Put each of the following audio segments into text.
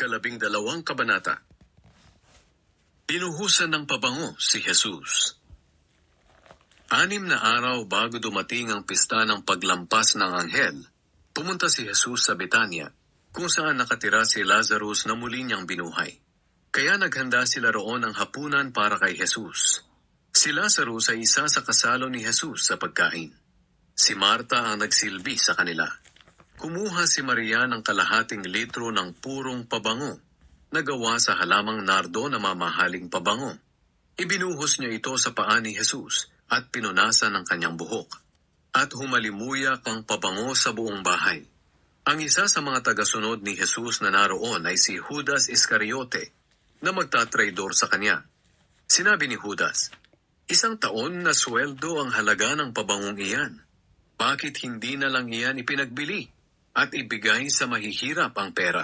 12 kabanata. Binuhusan ng pabango si Jesus. 6 na araw bago dumating ang pista ng paglampas ng anghel, pumunta si Jesus sa Betania, kung saan nakatira si Lazarus na muli niyang binuhay. Kaya naghanda sila roon ng hapunan para kay Jesus. Si Lazarus ay isa sa kasalo ni Jesus sa pagkain. Si Marta ang nagsilbi sa kanila. Kumuha si Maria ng kalahating litro ng purong pabango na gawa sa halamang nardo na mamahaling pabango. Ibinuhos niya ito sa paa ni Jesus at pinunasan ng kanyang buhok. At humalimuyak ang pabango sa buong bahay. Ang isa sa mga tagasunod ni Jesus na naroon ay si Judas Iscariote na magtatraidor sa kanya. Sinabi ni Judas, "1 taon na sweldo ang halaga ng pabangong iyan. Bakit hindi na lang iyan ipinagbili at ibigay sa mahihirap ang pera?"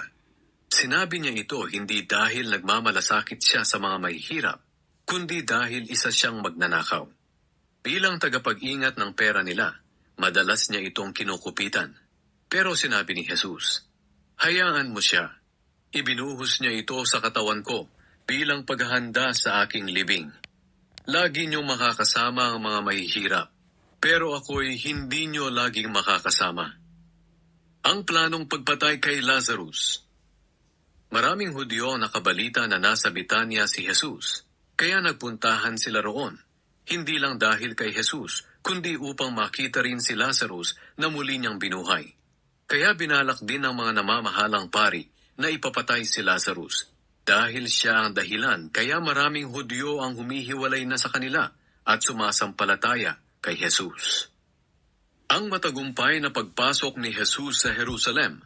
Sinabi niya ito hindi dahil nagmamalasakit siya sa mga mahihirap, kundi dahil isa siyang magnanakaw. Bilang tagapag-ingat ng pera nila, madalas niya itong kinukupitan. Pero sinabi ni Jesus, "Hayaan mo siya. Ibinuhos niya ito sa katawan ko bilang paghahanda sa aking libing. Lagi niyong makakasama ang mga mahihirap, pero ako'y hindi niyo laging makakasama." Ang planong pagpatay kay Lazarus. Maraming Hudyo ang nakabalita na nasa Betania si Jesus, kaya nagpuntahan sila roon. Hindi lang dahil kay Jesus, kundi upang makita rin si Lazarus na muli niyang binuhay. Kaya binalak din ng mga namamahalang pari na ipapatay si Lazarus. Dahil siya ang dahilan, kaya maraming Hudyo ang humihiwalay na sa kanila at sumasampalataya kay Jesus. Ang matagumpay na pagpasok ni Jesus sa Jerusalem.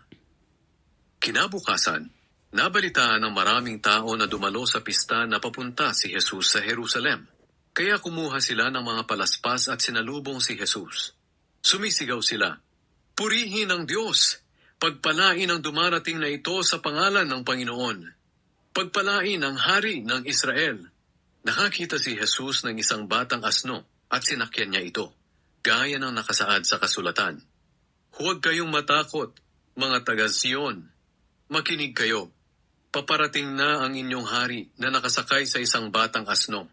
Kinabukasan, nabalitaan ng maraming tao na dumalo sa pista na papunta si Jesus sa Jerusalem. Kaya kumuha sila ng mga palaspas at sinalubong si Jesus. Sumisigaw sila, "Purihin ang Diyos! Pagpalain ang dumarating na ito sa pangalan ng Panginoon! Pagpalain ang Hari ng Israel!" Nakakita si Jesus ng isang batang asno at sinakyan niya ito, gaya ng nakasaad sa kasulatan. "Huwag kayong matakot, mga taga-Sion. Makinig kayo. Paparating na ang inyong hari na nakasakay sa isang batang asno."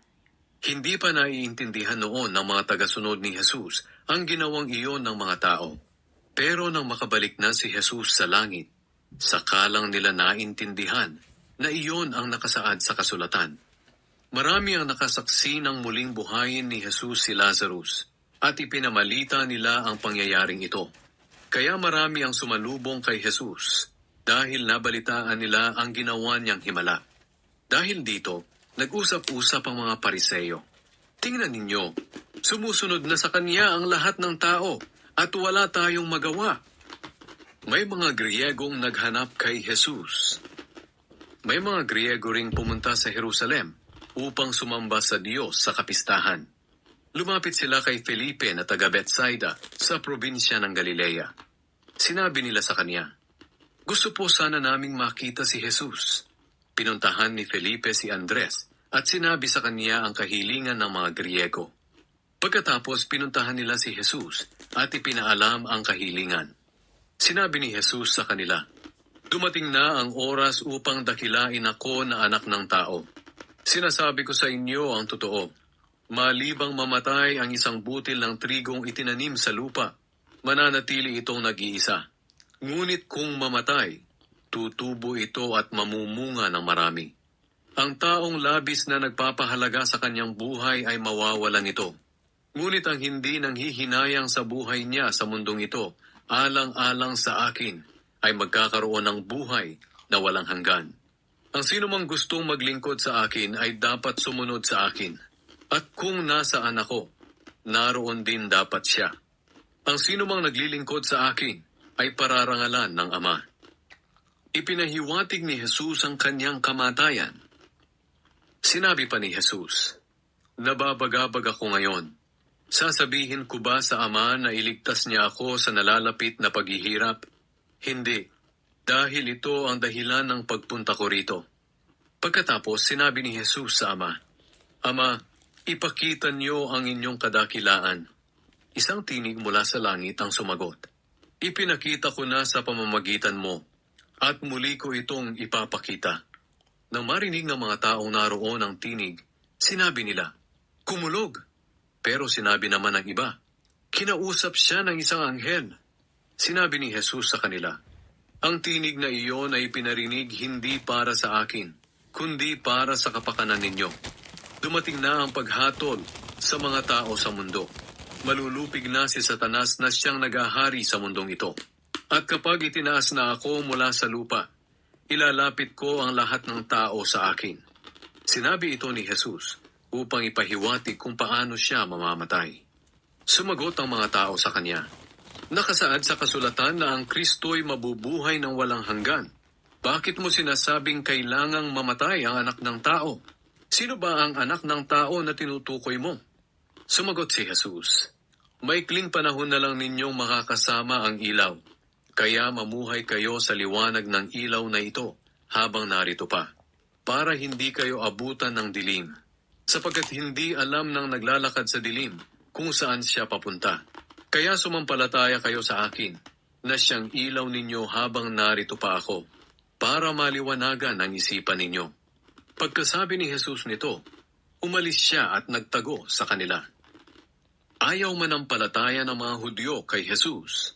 Hindi pa naiintindihan noon ng mga tagasunod ni Jesus ang ginawang iyon ng mga tao. Pero nang makabalik na si Jesus sa langit, sakalang nila naintindihan na iyon ang nakasaad sa kasulatan. Marami ang nakasaksi ng muling buhayin ni Jesus si Lazarus, at ipinamalita nila ang pangyayaring ito. Kaya marami ang sumalubong kay Jesus, dahil nabalitaan nila ang ginawa niyang himala. Dahil dito, nag-usap-usap ang mga Pariseyo. "Tingnan ninyo, sumusunod na sa kanya ang lahat ng tao at wala tayong magawa." May mga Griyegong naghanap kay Jesus. May mga Griyego ring pumunta sa Jerusalem upang sumamba sa Diyos sa kapistahan. Lumapit sila kay Felipe na taga Bethsaida sa probinsya ng Galilea. Sinabi nila sa kanya, "Gusto po sana naming makita si Jesus." Pinuntahan ni Felipe si Andres at sinabi sa kanya ang kahilingan ng mga Griyego. Pagkatapos pinuntahan nila si Jesus at ipinaalam ang kahilingan. Sinabi ni Jesus sa kanila, "Dumating na ang oras upang dakilain ako na anak ng tao. Sinasabi ko sa inyo ang totoo. Malibang mamatay ang isang butil ng trigong itinanim sa lupa, mananatili itong nag-iisa. Ngunit kung mamatay, tutubo ito at mamumunga ng marami. Ang taong labis na nagpapahalaga sa kanyang buhay ay mawawalan ito. Ngunit ang hindi nanghihinayang sa buhay niya sa mundong ito, alang-alang sa akin, ay magkakaroon ng buhay na walang hanggan. Ang sinumang gustong maglingkod sa akin ay dapat sumunod sa akin. At kung nasaan ako, naroon din dapat siya. Ang sinumang naglilingkod sa akin ay pararangalan ng Ama." Ipinahiwatig ni Jesus ang kanyang kamatayan. Sinabi pa ni Jesus, "Nababagabag ako ngayon. Sasabihin ko ba sa Ama na iligtas niya ako sa nalalapit na paghihirap? Hindi, dahil ito ang dahilan ng pagpunta ko rito." Pagkatapos sinabi ni Jesus sa Ama, "Ama, ipakita niyo ang inyong kadakilaan." Isang tinig mula sa langit ang sumagot, "Ipinakita ko na sa pamamagitan mo. at muli ko itong ipapakita. Nang marinig ng mga taong naroon ang tinig, sinabi nila, "Kumulog!" Pero sinabi naman ng iba, "Kinausap siya ng isang anghel." Sinabi ni Jesus sa kanila, "Ang tinig na iyon ay pinarinig hindi para sa akin, kundi para sa kapakanan ninyo. Dumating na ang paghatol sa mga tao sa mundo. Malulupig na si Satanas na siyang nag-ahari sa mundong ito. At kapag itinaas na ako mula sa lupa, ilalapit ko ang lahat ng tao sa akin." Sinabi ito ni Jesus upang ipahiwatig kung paano siya mamamatay. Sumagot ang mga tao sa kanya, "Nakasaad sa kasulatan na ang Kristo'y mabubuhay ng walang hanggan. Bakit mo sinasabing kailangang mamatay ang anak ng tao? Sino ba ang anak ng tao na tinutukoy mo?" Sumagot si Jesus, "Maikling panahon na lang ninyong makakasama ang ilaw. Kaya mamuhay kayo sa liwanag ng ilaw na ito habang narito pa, para hindi kayo abutan ng dilim, sapagkat hindi alam ng naglalakad sa dilim kung saan siya papunta. Kaya sumampalataya kayo sa akin, na siyang ilaw ninyo habang narito pa ako, para maliwanagan ang isipan ninyo." Pagkasabi ni Jesus nito, umalis siya at nagtago sa kanila. Ayaw manampalataya ng mga Hudyo kay Jesus.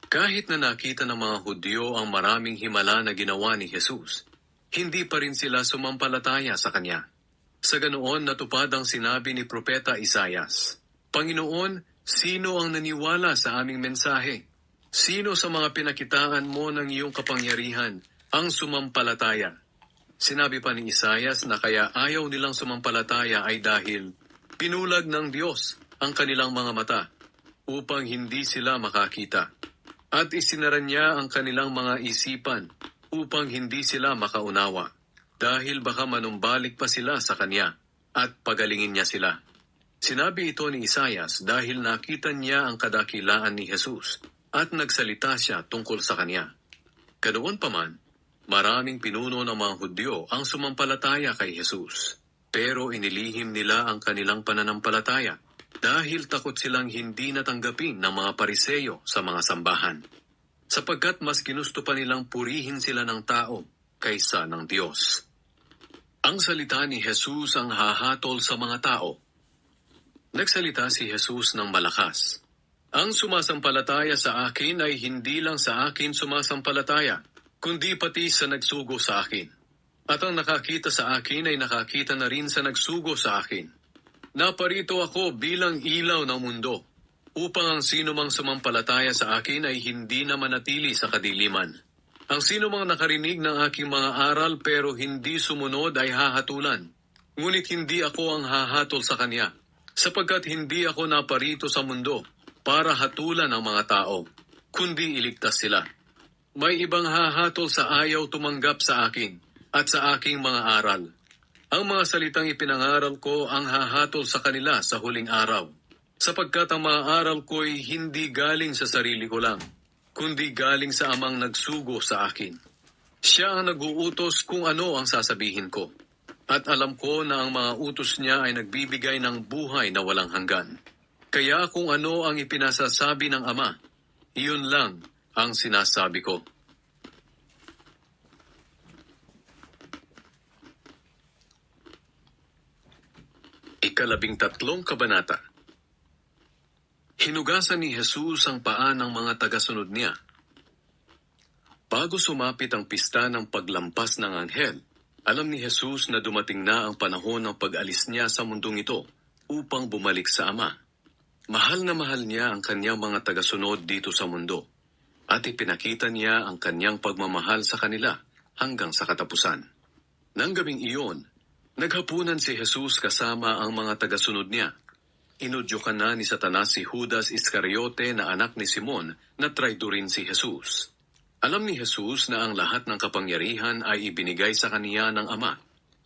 Kahit na nakita ng mga Hudyo ang maraming himala na ginawa ni Jesus, hindi pa rin sila sumampalataya sa kanya. Sa ganoon natupad ang sinabi ni Propeta Isaias, "Panginoon, sino ang naniwala sa aming mensahe? Sino sa mga pinakitaan mo ng iyong kapangyarihan ang sumampalataya?" Sinabi pa ni Isaias na kaya ayaw nilang sumampalataya ay dahil pinulag ng Diyos ang kanilang mga mata upang hindi sila makakita. At isinara niya ang kanilang mga isipan upang hindi sila makaunawa, dahil baka manumbalik pa sila sa kanya at pagalingin niya sila. Sinabi ito ni Isaias dahil nakita niya ang kadakilaan ni Jesus at nagsalita siya tungkol sa kanya. Ganoon pa man, maraming pinuno ng mga Hudyo ang sumampalataya kay Jesus, pero inilihim nila ang kanilang pananampalataya dahil takot silang hindi natanggapin ng mga Pariseyo sa mga sambahan, sapagkat mas ginusto pa nilang purihin sila ng tao kaysa ng Diyos. Ang salita ni Jesus ang hahatol sa mga tao. Nagsalita si Jesus ng malakas, "Ang sumasampalataya sa akin ay hindi lang sa akin sumasampalataya, kundi pati sa nagsugo sa akin. At ang nakakita sa akin ay nakakita na rin sa nagsugo sa akin. Naparito ako bilang ilaw ng mundo, upang ang sinumang sumampalataya sa akin ay hindi na manatili sa kadiliman. Ang sinumang nakarinig ng aking mga aral pero hindi sumunod ay hahatulan. Ngunit hindi ako ang hahatol sa kanya, sapagkat hindi ako naparito sa mundo para hatulan ang mga tao, kundi iligtas sila. May ibang hahatol sa ayaw tumanggap sa akin at sa aking mga aral. Ang mga salitang ipinangaral ko ang hahatol sa kanila sa huling araw, sapagkat ang mga aral ko'y hindi galing sa sarili ko lang, kundi galing sa amang nagsugo sa akin. Siya ang nag-uutos kung ano ang sasabihin ko, at alam ko na ang mga utos niya ay nagbibigay ng buhay na walang hanggan. Kaya kung ano ang ipinasasabi ng Ama, iyon lang ang sinasabi ko." Ikalabing-tatlong kabanata. Hinugasan ni Jesus ang paa ng mga tagasunod niya. Bago sumapit ang pista ng paglampas ng anghel, alam ni Jesus na dumating na ang panahon ng pag-alis niya sa mundong ito upang bumalik sa Ama. Mahal na mahal niya ang kanyang mga tagasunod dito sa mundo, at ipinakita niya ang kanyang pagmamahal sa kanila hanggang sa katapusan. Nang gabing iyon, naghapunan si Jesus kasama ang mga tagasunod niya. Inudyukan na ni Satanas si Judas Iscariote na anak ni Simon na traidorin si Jesus. Alam ni Jesus na ang lahat ng kapangyarihan ay ibinigay sa kaniya ng Ama,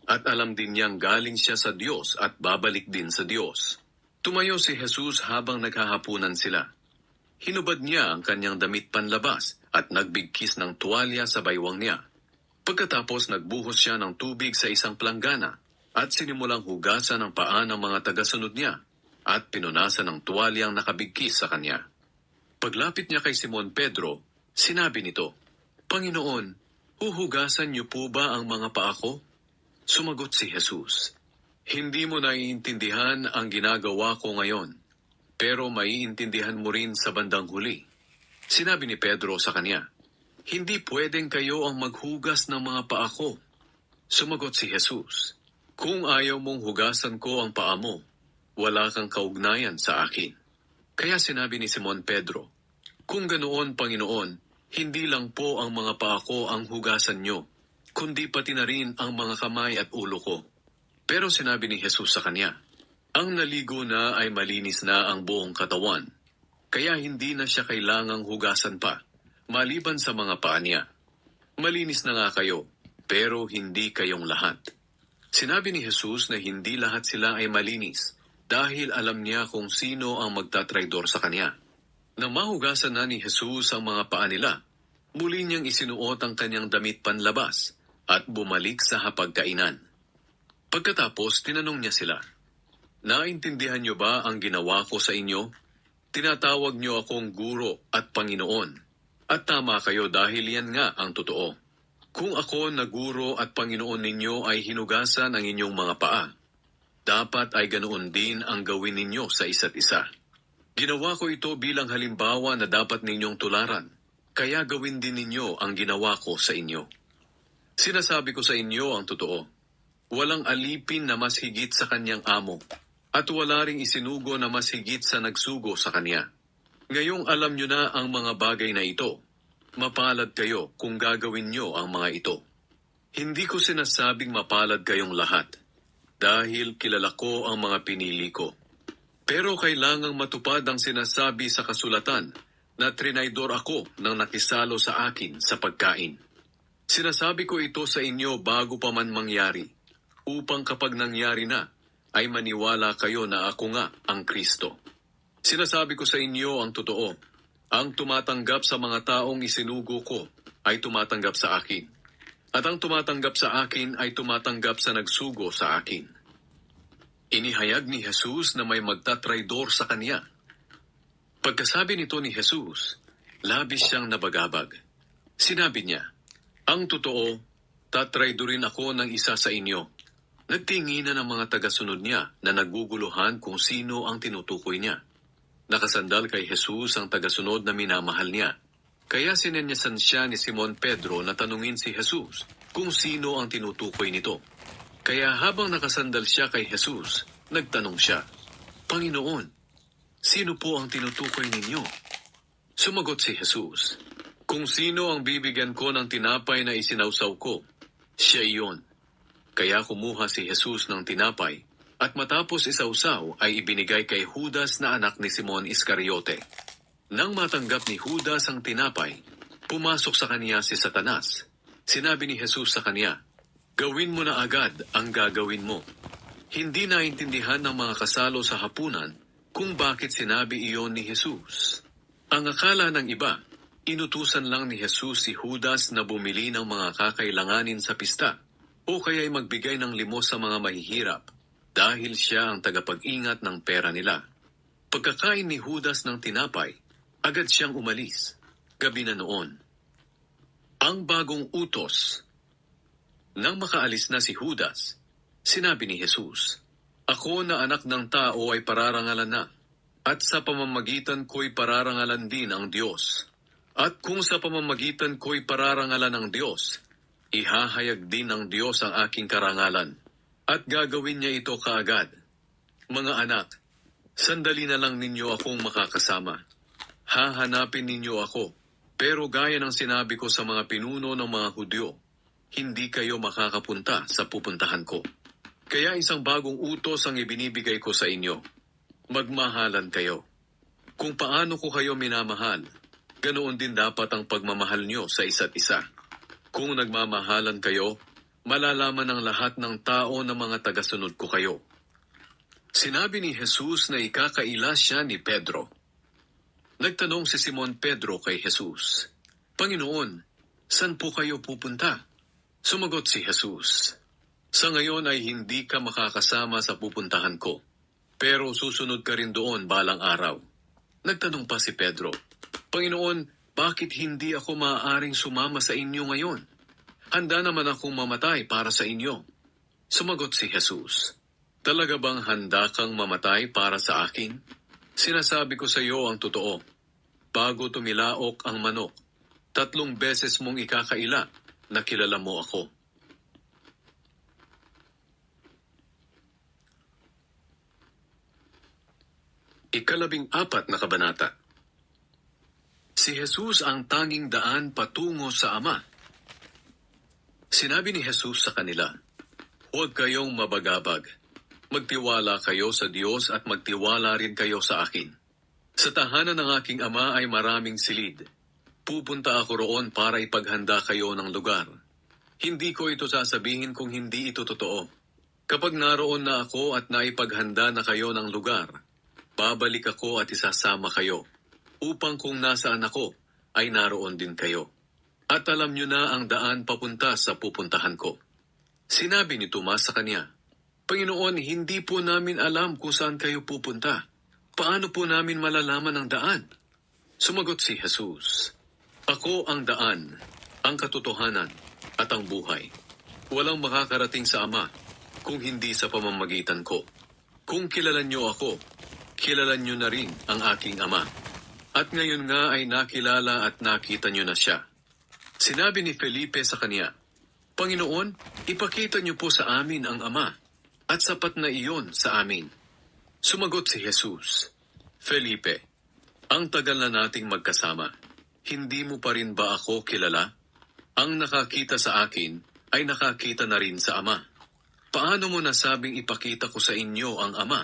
at alam din niyang galing siya sa Diyos at babalik din sa Diyos. Tumayo si Jesus habang naghahapunan sila. Hinubad niya ang kanyang damit panlabas at nagbigkis ng tuwalya sa baywang niya. Pagkatapos nagbuhos siya ng tubig sa isang planggana at sinimulang hugasan ang paa ng mga tagasunod niya at pinunasan ng tuwalyang nakabigkis sa kanya. Paglapit niya kay Simon Pedro, sinabi nito, Panginoon, huhugasan niyo po ba ang mga paa ko? Sumagot si Jesus, hindi mo naiintindihan ang ginagawa ko ngayon, pero maiintindihan mo rin sa bandang huli. Sinabi ni Pedro sa kanya, hindi pwedeng kayo ang maghugas ng mga paa ko. Sumagot si Jesus, kung ayaw mong hugasan ko ang paa mo, wala kang kaugnayan sa akin. Kaya sinabi ni Simon Pedro, kung ganoon, Panginoon, hindi lang po ang mga paa ko ang hugasan nyo, kundi pati na rin ang mga kamay at ulo ko. Pero sinabi ni Jesus sa kanya, ang naligo na ay malinis na ang buong katawan, kaya hindi na siya kailangang hugasan pa, maliban sa mga paa niya. Malinis na nga kayo, pero hindi kayong lahat. Sinabi ni Jesus na hindi lahat sila ay malinis, dahil alam niya kung sino ang magtatraidor sa kanya. Nang mahugasan na ni Jesus ang mga paa nila, muli niyang isinuot ang kanyang damit panlabas at bumalik sa hapagkainan. Pagkatapos, tinanong niya sila, naintindihan niyo ba ang ginawa ko sa inyo? Tinatawag niyo akong guro at Panginoon. At tama kayo dahil yan nga ang totoo. Kung ako na guro at Panginoon ninyo ay hinugasan ang inyong mga paa, dapat ay ganoon din ang gawin ninyo sa isa't isa. Ginawa ko ito bilang halimbawa na dapat ninyong tularan, kaya gawin din ninyo ang ginawa ko sa inyo. Sinasabi ko sa inyo ang totoo. Walang alipin na mas higit sa kanyang amo, at wala ring isinugo na mas higit sa nagsugo sa kanya. Ngayong alam nyo na ang mga bagay na ito, mapalad kayo kung gagawin nyo ang mga ito. Hindi ko sinasabing mapalad kayong lahat, dahil kilala ko ang mga pinili ko. Pero kailangang matupad ang sinasabi sa kasulatan na trinaydor ako nang nakisalo sa akin sa pagkain. Sinasabi ko ito sa inyo bago pa man mangyari, upang kapag nangyari na, ay maniwala kayo na ako nga ang Kristo. Sinasabi ko sa inyo ang totoo, ang tumatanggap sa mga taong isinugo ko ay tumatanggap sa akin, at ang tumatanggap sa akin ay tumatanggap sa nagsugo sa akin. Inihayag ni Jesus na may magtatraidor sa kanya. Pagkasabi nito ni Jesus, labis siyang nabagabag. Sinabi niya, ang totoo, tatraidorin ako ng isa sa inyo. Nagtinginan ang mga tagasunod niya na naguguluhan kung sino ang tinutukoy niya. Nakasandal kay Jesus ang tagasunod na minamahal niya. Kaya sinenyasan siya ni Simon Pedro na tanungin si Jesus kung sino ang tinutukoy nito. Kaya habang nakasandal siya kay Jesus, nagtanong siya, Panginoon, sino po ang tinutukoy ninyo? Sumagot si Jesus, kung sino ang bibigyan ko ng tinapay na isinawsaw ko, siya iyon. Kaya kumuha si Jesus ng tinapay, at matapos isawsaw ay ibinigay kay Judas na anak ni Simon Iscariote. Nang matanggap ni Judas ang tinapay, pumasok sa kanya si Satanas. Sinabi ni Jesus sa kanya, gawin mo na agad ang gagawin mo. Hindi naintindihan ng mga kasalo sa hapunan kung bakit sinabi iyon ni Jesus. Ang akala ng iba, inutusan lang ni Jesus si Judas na bumili ng mga kakailanganin sa pista o kaya'y magbigay ng limos sa mga mahihirap dahil siya ang tagapag-ingat ng pera nila. Pagkakain ni Judas ng tinapay, agad siyang umalis. Gabi na noon. Ang bagong utos. Nang makaalis na si Judas, sinabi ni Jesus, ako na anak ng tao ay pararangalan na, at sa pamamagitan ko'y pararangalan din ang Diyos. At kung sa pamamagitan ko'y pararangalan ng Diyos, ihahayag din ng Diyos ang aking karangalan, at gagawin niya ito kaagad. Mga anak, sandali na lang ninyo akong makakasama. Hahanapin ninyo ako, pero gaya ng sinabi ko sa mga pinuno ng mga Hudyo, hindi kayo makakapunta sa pupuntahan ko. Kaya isang bagong utos ang ibinibigay ko sa inyo. Magmahalan kayo. Kung paano ko kayo minamahal, ganoon din dapat ang pagmamahal nyo sa isa't isa. Kung nagmamahalan kayo, malalaman ng lahat ng tao na mga tagasunod ko kayo. Sinabi ni Jesus na ikakaila siya ni Pedro. Nagtanong si Simon Pedro kay Jesus, Panginoon, saan po kayo pupunta? Sumagot si Jesus, sa ngayon ay hindi ka makakasama sa pupuntahan ko, pero susunod ka rin doon balang araw. Nagtanong pa si Pedro, Panginoon, bakit hindi ako maaaring sumama sa inyo ngayon? Handa naman akong mamatay para sa inyo. Sumagot si Jesus, talaga bang handa kang mamatay para sa akin? Sinasabi ko sa iyo ang totoo. Bago tumilaok ang manok, 3 beses mong ikakaila na kilala mo ako. Ikalabing-4 na kabanata. Si Jesus ang tanging daan patungo sa Ama. Sinabi ni Jesus sa kanila, huwag kayong mabagabag. Magtiwala kayo sa Diyos at magtiwala rin kayo sa akin. Sa tahanan ng aking Ama ay maraming silid. Pupunta ako roon para ipaghanda kayo ng lugar. Hindi ko ito sasabihin kung hindi ito totoo. Kapag naroon na ako at naipaghanda na kayo ng lugar, babalik ako at isasama kayo, upang kung nasaan ako, ay naroon din kayo. At alam nyo na ang daan papunta sa pupuntahan ko. Sinabi ni Tomas sa kanya, Panginoon, hindi po namin alam kung saan kayo pupunta. Paano po namin malalaman ang daan? Sumagot si Jesus, Ako ang daan, ang katotohanan, at ang buhay. Walang makakarating sa Ama kung hindi sa pamamagitan ko. Kung kilalan nyo ako, kilalan nyo na rin ang aking Ama. At ngayon nga ay nakilala at nakita nyo na siya. Sinabi ni Felipe sa kanya, Panginoon, ipakita niyo po sa amin ang Ama, at sapat na iyon sa amin. Sumagot si Jesus, Felipe, ang tagal na nating magkasama, hindi mo pa rin ba ako kilala? Ang nakakita sa akin ay nakakita na rin sa Ama. Paano mo nasabing ipakita ko sa inyo ang Ama?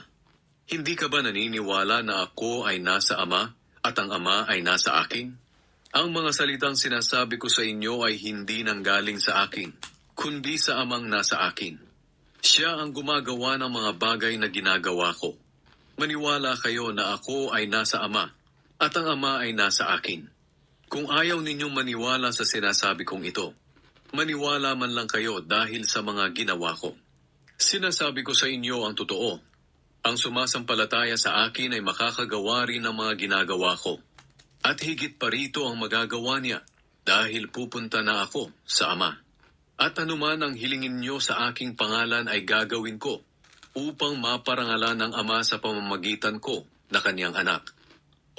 Hindi ka ba naniniwala na ako ay nasa Ama at ang Ama ay nasa akin? Ang mga salitang sinasabi ko sa inyo ay hindi nanggaling sa akin, kundi sa Amang nasa akin. Siya ang gumagawa ng mga bagay na ginagawa ko. Maniwala kayo na ako ay nasa Ama, at ang Ama ay nasa akin. Kung ayaw ninyong maniwala sa sinasabi kong ito, maniwala man lang kayo dahil sa mga ginawa ko. Sinasabi ko sa inyo ang totoo. Ang sumasampalataya sa akin ay makakagawa rin ng mga ginagawa ko. At higit pa rito ang magagawa niya dahil pupunta na ako sa Ama. At anuman ang hilingin niyo sa aking pangalan ay gagawin ko upang maparangalan ng Ama sa pamamagitan ko na kanyang anak.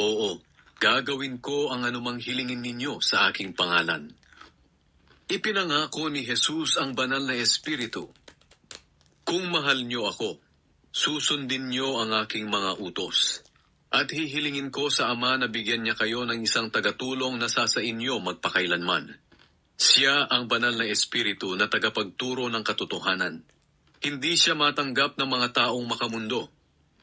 Oo, gagawin ko ang anumang hilingin ninyo sa aking pangalan. Ipinangako ni Jesus ang banal na Espiritu. Kung mahal niyo ako, susundin niyo ang aking mga utos. At hihilingin ko sa Ama na bigyan niya kayo ng isang tagatulong na sa inyo magpakailanman. Siya ang banal na Espiritu na tagapagturo ng katotohanan. Hindi siya matanggap ng mga taong makamundo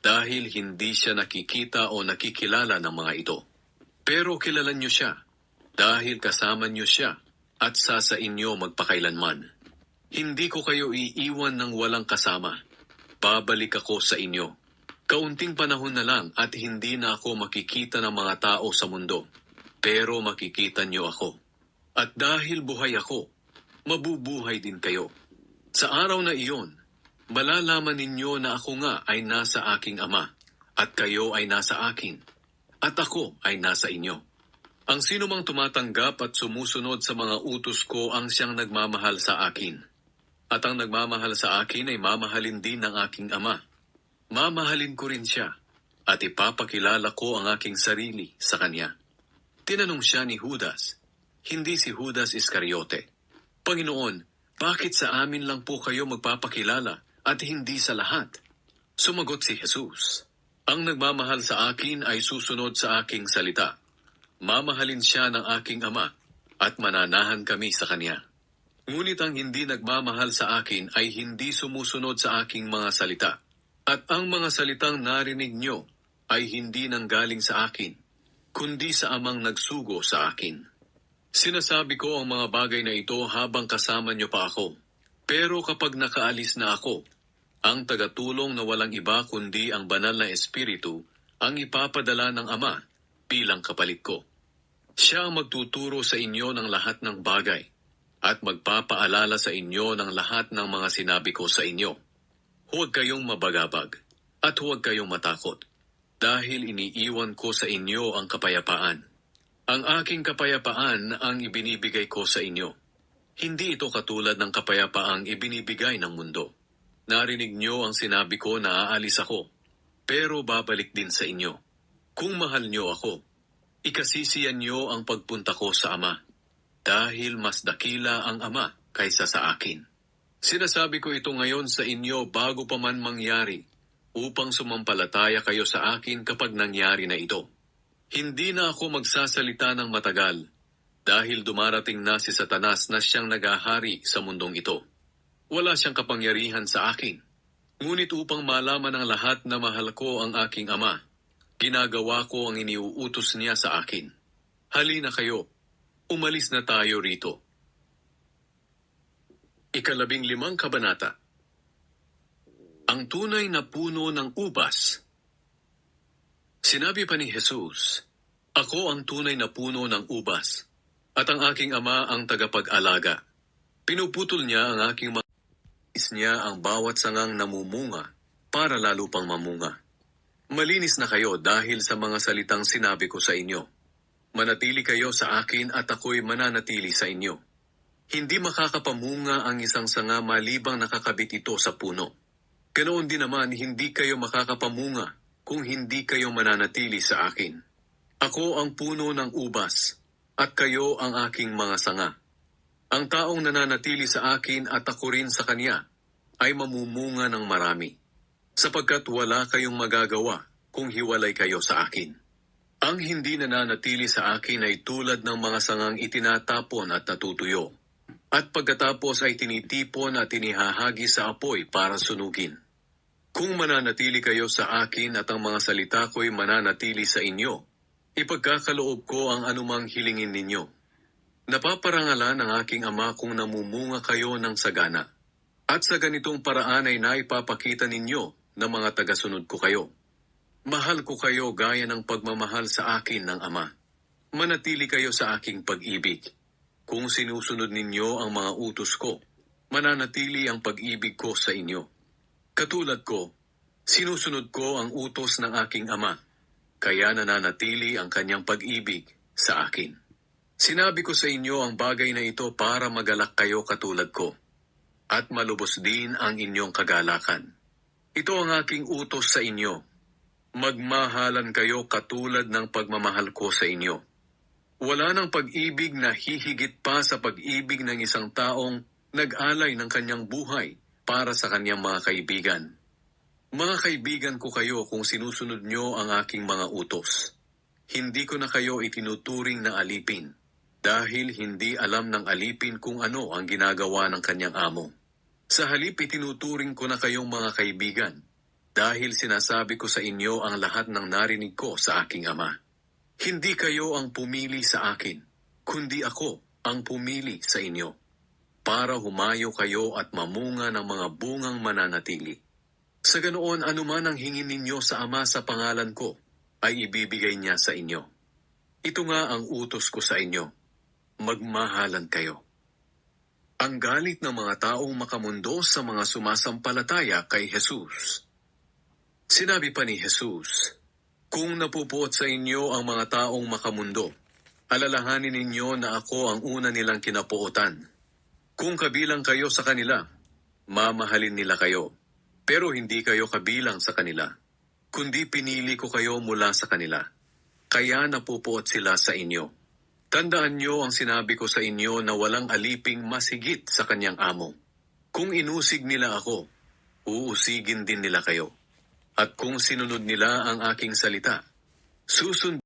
dahil hindi siya nakikita o nakikilala ng mga ito. Pero kilalan niyo siya dahil kasama niyo siya at sa inyo magpakailanman. Hindi ko kayo iiwan ng walang kasama. Babalik ako sa inyo. Kaunting panahon na lang at hindi na ako makikita ng mga tao sa mundo, pero makikita niyo ako. At dahil buhay ako, mabubuhay din kayo. Sa araw na iyon, malalaman ninyo na ako nga ay nasa aking Ama, at kayo ay nasa akin, at ako ay nasa inyo. Ang sino mang tumatanggap at sumusunod sa mga utos ko ang siyang nagmamahal sa akin. At ang nagmamahal sa akin ay mamahalin din ng aking Ama. Mamahalin ko rin siya, at ipapakilala ko ang aking sarili sa kanya. Tinanong siya ni Judas, hindi si Judas Iscariote, Panginoon, bakit sa amin lang po kayo magpapakilala at hindi sa lahat? Sumagot si Jesus, ang nagmamahal sa akin ay susunod sa aking salita. Mamahalin siya ng aking Ama, at mananahan kami sa kanya. Ngunit ang hindi nagmamahal sa akin ay hindi sumusunod sa aking mga salita. At ang mga salitang narinig nyo ay hindi nanggaling sa akin, kundi sa Amang nagsugo sa akin. Sinasabi ko ang mga bagay na ito habang kasama nyo pa ako. Pero kapag nakaalis na ako, ang tagatulong na walang iba kundi ang banal na Espiritu ang ipapadala ng Ama bilang kapalit ko. Siya ang magtuturo sa inyo ng lahat ng bagay at magpapaalala sa inyo ng lahat ng mga sinabi ko sa inyo. Huwag kayong mabagabag at huwag kayong matakot, dahil iniiwan ko sa inyo ang kapayapaan. Ang aking kapayapaan ang ibinibigay ko sa inyo. Hindi ito katulad ng kapayapaang ibinibigay ng mundo. Narinig niyo ang sinabi ko na aalis ako, pero babalik din sa inyo. Kung mahal niyo ako, ikasisiyan niyo ang pagpunta ko sa Ama, dahil mas dakila ang Ama kaysa sa akin. Sinasabi ko ito ngayon sa inyo bago pa man mangyari, upang sumampalataya kayo sa akin kapag nangyari na ito. Hindi na ako magsasalita ng matagal, dahil dumarating na si Satanas na siyang nagahari sa mundong ito. Wala siyang kapangyarihan sa akin. Ngunit upang malaman ng lahat na mahal ko ang aking Ama, ginagawa ko ang iniuutos niya sa akin. Halina kayo, umalis na tayo rito. 15 kabanata. Ang tunay na puno ng ubas. Sinabi pa ni Jesus, "Ako ang tunay na puno ng ubas, at ang aking Ama ang tagapag-alaga. Pinuputol niya ang aking mga niya ang bawat sangang namumunga para lalo pang mamunga. Malinis na kayo dahil sa mga salitang sinabi ko sa inyo. Manatili kayo sa akin at ako'y mananatili sa inyo. Hindi makakapamunga ang isang sanga malibang nakakabit ito sa puno. Ganoon din naman hindi kayo makakapamunga kung hindi kayo mananatili sa akin. Ako ang puno ng ubas, at kayo ang aking mga sanga. Ang taong nananatili sa akin at ako rin sa kanya, ay mamumunga ng marami, sapagkat wala kayong magagawa kung hiwalay kayo sa akin. Ang hindi nananatili sa akin ay tulad ng mga sangang itinatapon at natutuyo, at pagkatapos ay tinitipon at inihahagi sa apoy para sunugin. Kung mananatili kayo sa akin at ang mga salita ko'y mananatili sa inyo, ipagkakaloob ko ang anumang hilingin ninyo. Napaparangalan ng aking Ama kung namumunga kayo ng sagana, at sa ganitong paraan ay naipapakita ninyo na mga tagasunod ko kayo. Mahal ko kayo gaya ng pagmamahal sa akin ng Ama. Manatili kayo sa aking pag-ibig. Kung sinusunod ninyo ang mga utos ko, mananatili ang pag-ibig ko sa inyo. Katulad ko, sinusunod ko ang utos ng aking Ama, kaya nananatili ang kanyang pag-ibig sa akin. Sinabi ko sa inyo ang bagay na ito para magalak kayo katulad ko, at malubos din ang inyong kagalakan. Ito ang aking utos sa inyo. Magmahalan kayo katulad ng pagmamahal ko sa inyo. Wala ng pag-ibig na hihigit pa sa pag-ibig ng isang taong nag-alay ng kanyang buhay para sa kanyang mga kaibigan. Mga kaibigan ko kayo kung sinusunod nyo ang aking mga utos. Hindi ko na kayo itinuturing na alipin, dahil hindi alam ng alipin kung ano ang ginagawa ng kanyang amo. Sa halip itinuturing ko na kayong mga kaibigan, dahil sinasabi ko sa inyo ang lahat ng narinig ko sa aking Ama. Hindi kayo ang pumili sa akin, kundi ako ang pumili sa inyo, para humayo kayo at mamunga ng mga bungang mananatili. Sa ganoon, anuman ang hingin ninyo sa Ama sa pangalan ko, ay ibibigay niya sa inyo. Ito nga ang utos ko sa inyo, magmahalan kayo. Ang galit ng mga taong makamundo sa mga sumasampalataya kay Jesus. Sinabi pa ni Jesus, "Kung napupuot sa inyo ang mga taong makamundo, alalahanin ninyo na ako ang una nilang kinapuotan. Kung kabilang kayo sa kanila, mamahalin nila kayo, pero hindi kayo kabilang sa kanila, kundi pinili ko kayo mula sa kanila. Kaya napupuot sila sa inyo. Tandaan niyo ang sinabi ko sa inyo na walang aliping mas higit sa kanyang amo. Kung inusig nila ako, uusigin din nila kayo. At kung sinunod nila ang aking salita, susundin